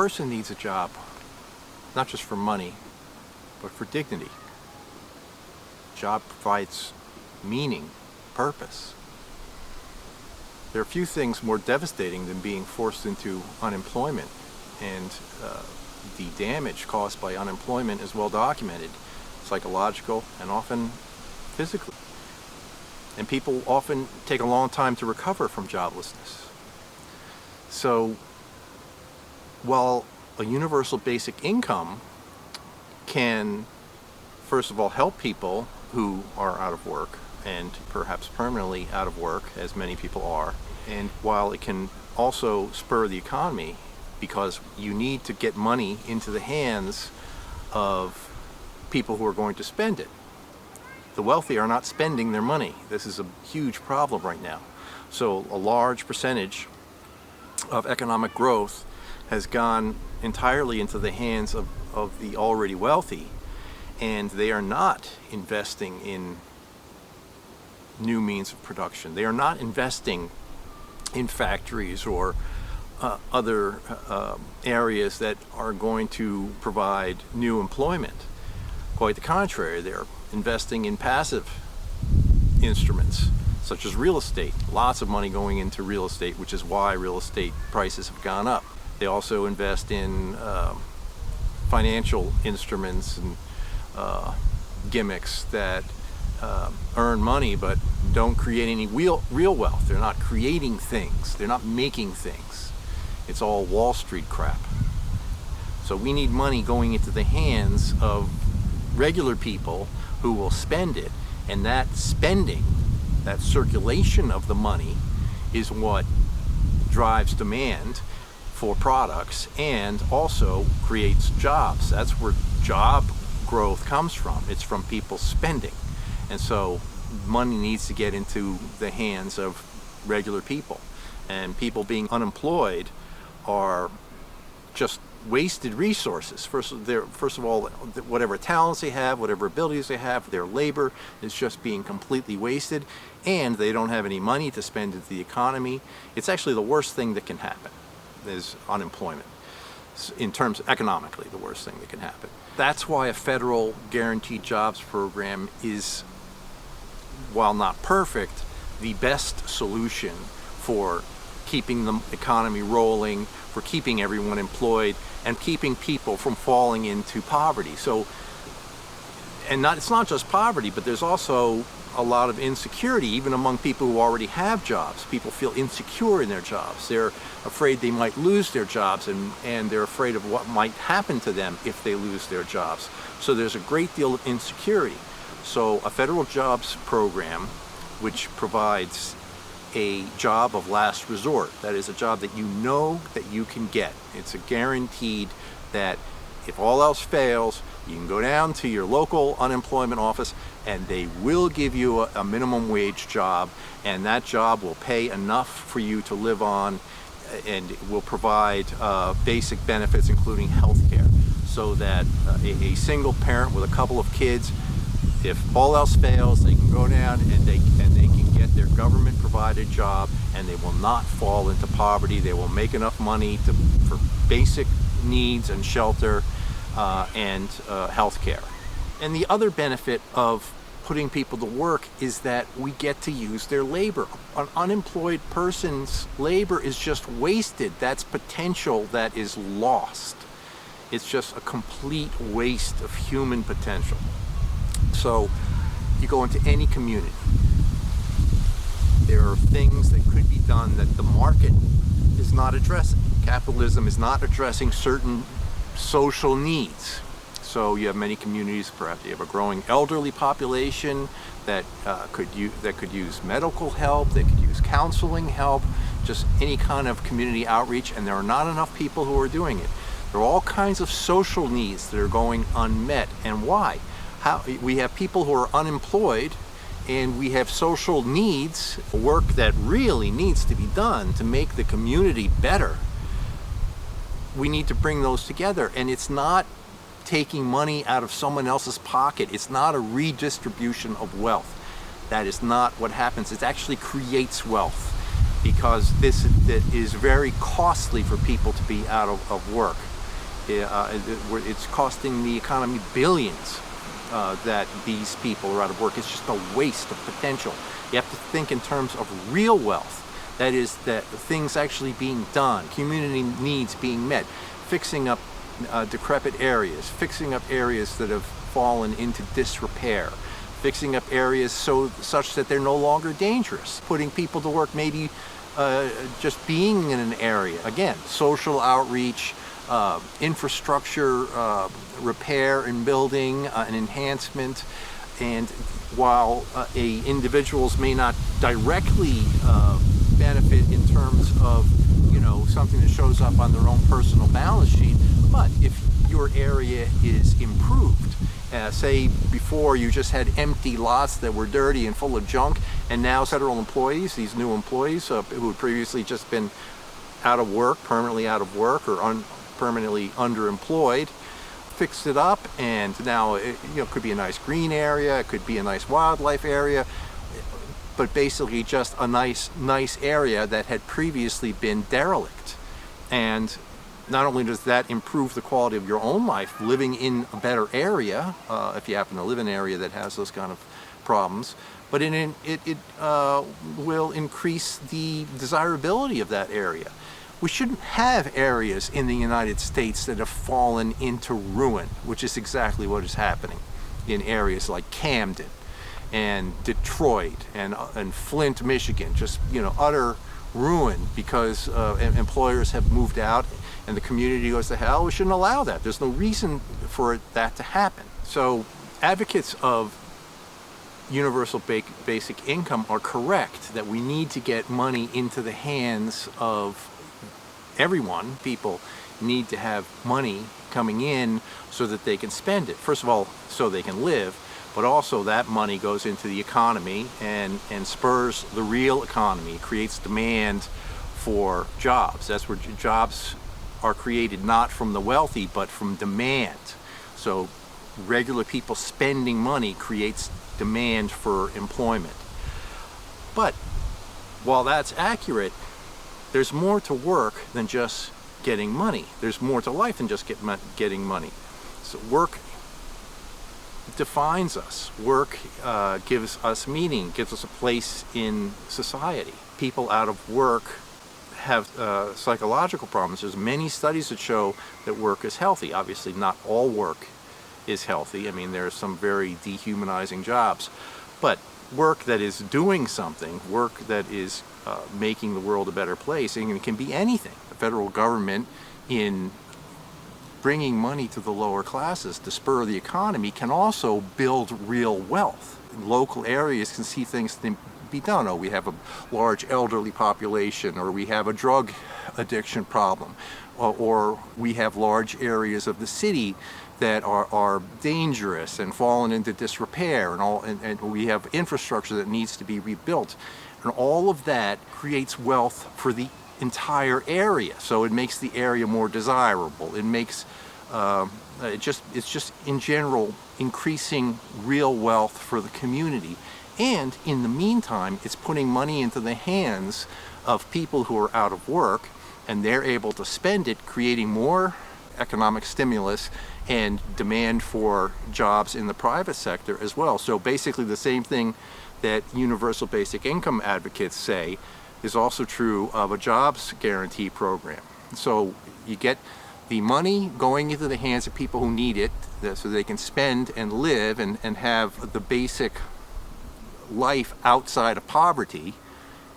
person needs a job, not just for money, but for dignity. Job provides meaning, purpose. There are few things more devastating than being forced into unemployment, and the damage caused by unemployment is well documented, psychological and often physically. And people often take a long time to recover from joblessness. So while a universal basic income can, first of all, help people who are out of work and perhaps permanently out of work, as many people are, and while it can also spur the economy, because you need to get money into the hands of people who are going to spend it. The wealthy are not spending their money. This is a huge problem right now. So a large percentage of economic growth has gone entirely into the hands of the already wealthy, and they are not investing in new means of production. They are not investing in factories or other areas that are going to provide new employment. Quite the contrary, they're investing in passive instruments such as real estate. Lots of money going into real estate, which is why real estate prices have gone up. They also invest in financial instruments and gimmicks that earn money but don't create any real wealth. They're not creating things. They're not making things. It's all Wall Street crap. So we need money going into the hands of regular people who will spend it, and that spending, that circulation of the money, is what drives demand for products and also creates jobs. That's where job growth comes from. It's from people spending. And so money needs to get into the hands of regular people. And people being unemployed are just wasted resources. First of all, whatever talents they have, whatever abilities they have, their labor is just being completely wasted, and they don't have any money to spend into the economy. It's actually the worst thing that can happen, is unemployment. In terms economically, the worst thing that can happen. That's why a federal guaranteed jobs program is, while not perfect, the best solution for keeping the economy rolling, for keeping everyone employed, and keeping people from falling into poverty. So, it's not just poverty, but there's also a lot of insecurity, even among people who already have jobs. People feel insecure in their jobs. They're afraid they might lose their jobs, and they're afraid of what might happen to them if they lose their jobs. So there's a great deal of insecurity. So a federal jobs program, which provides a job of last resort, that is a job that you know that you can get. It's a guaranteed that if all else fails, you can go down to your local unemployment office and they will give you a minimum wage job, and that job will pay enough for you to live on, and it will provide basic benefits including health care, so that a single parent with a couple of kids, if all else fails, they can go down and they can get their government provided job, and they will not fall into poverty. They will make enough money for basic needs and shelter and health care. And the other benefit of putting people to work is that we get to use their labor. An unemployed person's labor is just wasted. That's potential that is lost. It's just a complete waste of human potential. So you go into any community, there are things that could be done that the market is not addressing. Capitalism is not addressing certain social needs. So you have many communities, perhaps you have a growing elderly population that could use medical help, they could use counseling help, just any kind of community outreach, and there are not enough people who are doing it. There are all kinds of social needs that are going unmet. And why? We have people who are unemployed, and we have social needs, work that really needs to be done to make the community better. We need to bring those together, and it's not taking money out of someone else's pocket. It's not a redistribution of wealth. That is not what happens. It actually creates wealth, because that is very costly for people to be out of work. It's costing the economy billions that these people are out of work. It's just a waste of potential. You have to think in terms of real wealth. That is, that things actually being done, community needs being met, fixing up decrepit areas, fixing up areas that have fallen into disrepair, fixing up areas such that they're no longer dangerous, putting people to work, maybe just being in an area. Again, social outreach, infrastructure repair and building and enhancement. And while individuals may not directly benefit in terms of, something that shows up on their own personal balance sheet, but if your area is improved, say before you just had empty lots that were dirty and full of junk, and now federal employees, these new employees who had previously just been out of work, permanently out of work, or permanently underemployed, fixed it up, and now it could be a nice green area, it could be a nice wildlife area, but basically just a nice area that had previously been derelict. And not only does that improve the quality of your own life, living in a better area, if you happen to live in an area that has those kind of problems, but it will increase the desirability of that area. We shouldn't have areas in the United States that have fallen into ruin, which is exactly what is happening in areas like Camden and Detroit and Flint, Michigan. Just utter ruin because employers have moved out and the community goes to hell. We shouldn't allow that. There's no reason for that to happen. So advocates of universal basic income are correct that we need to get money into the hands of everyone. People need to have money coming in so that they can spend it. First of all, so they can live, but also that money goes into the economy and spurs the real economy, creates demand for jobs. That's where jobs are created, not from the wealthy, but from demand. So regular people spending money creates demand for employment. But while that's accurate, there's more to work than just getting money. There's more to life than just getting money. So work defines us. Work gives us meaning, gives us a place in society. People out of work have psychological problems. There's many studies that show that work is healthy. Obviously, not all work is healthy. I mean, there are some very dehumanizing jobs. But work that is doing something, work that is making the world a better place, and it can be anything. The federal government, in bringing money to the lower classes to spur the economy, can also build real wealth. Local areas can see things to be done. Oh, we have a large elderly population, or we have a drug addiction problem, or we have large areas of the city that are dangerous and fallen into disrepair, and we have infrastructure that needs to be rebuilt. And all of that creates wealth for the entire area. So it makes the area more desirable. It makes it's just in general increasing real wealth for the community. And in the meantime, it's putting money into the hands of people who are out of work, and they're able to spend it, creating more economic stimulus and demand for jobs in the private sector as well. So basically the same thing that universal basic income advocates say is also true of a jobs guarantee program. So you get the money going into the hands of people who need it so they can spend and live and have the basic life outside of poverty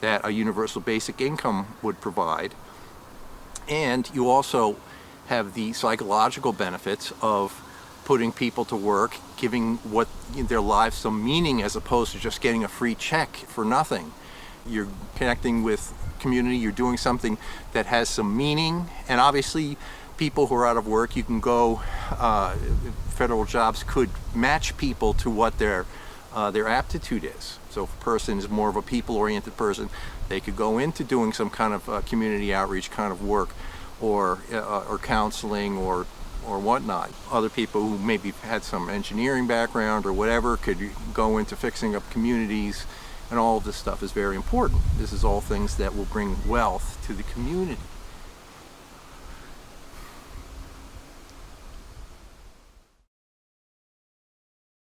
that a universal basic income would provide. And you also have the psychological benefits of putting people to work, giving their lives some meaning as opposed to just getting a free check for nothing. You're connecting with community, you're doing something that has some meaning, and obviously people who are out of work, you can go, federal jobs could match people to what their aptitude is. So if a person is more of a people-oriented person, they could go into doing some kind of community outreach kind of work, or counseling or whatnot. Other people who maybe had some engineering background or whatever could go into fixing up communities, and all of this stuff is very important. This is all things that will bring wealth to the community.